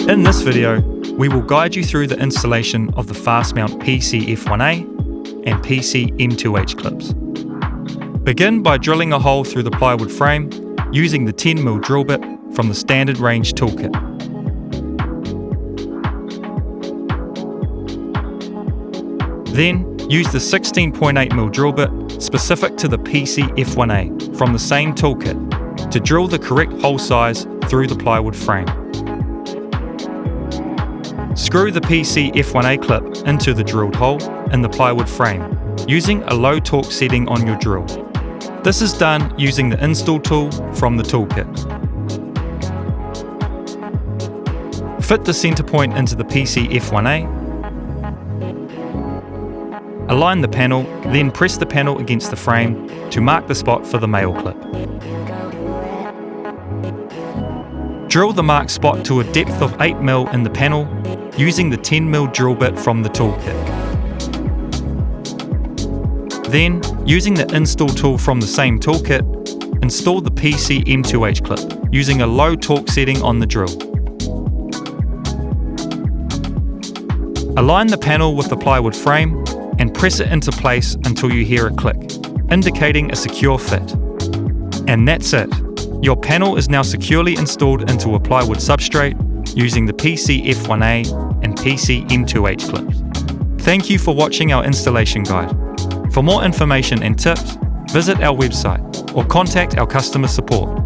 In this video, we will guide you through the installation of the Fastmount PC-F1A and PC-M2H clips. Begin by drilling a hole through the plywood frame using the 10mm drill bit from the standard range toolkit. Then, use the 16.8mm drill bit specific to the PC-F1A from the same toolkit to drill the correct hole size through the plywood frame. Screw the PC-F1A clip into the drilled hole in the plywood frame using a low torque setting on your drill. This is done using the install tool from the toolkit. Fit the center point into the PC-F1A. Align the panel, then press the panel against the frame to mark the spot for the male clip. Drill the marked spot to a depth of 8mm in the panel using the 10mm drill bit from the toolkit. Then, using the install tool from the same toolkit, install the PC-M2H clip using a low torque setting on the drill. Align the panel with the plywood frame and press it into place until you hear a click, indicating a secure fit. And that's it. Your panel is now securely installed into a plywood substrate using the PC-F1A and PC-M2H clips. Thank you for watching our installation guide. For more information and tips, visit our website or contact our customer support.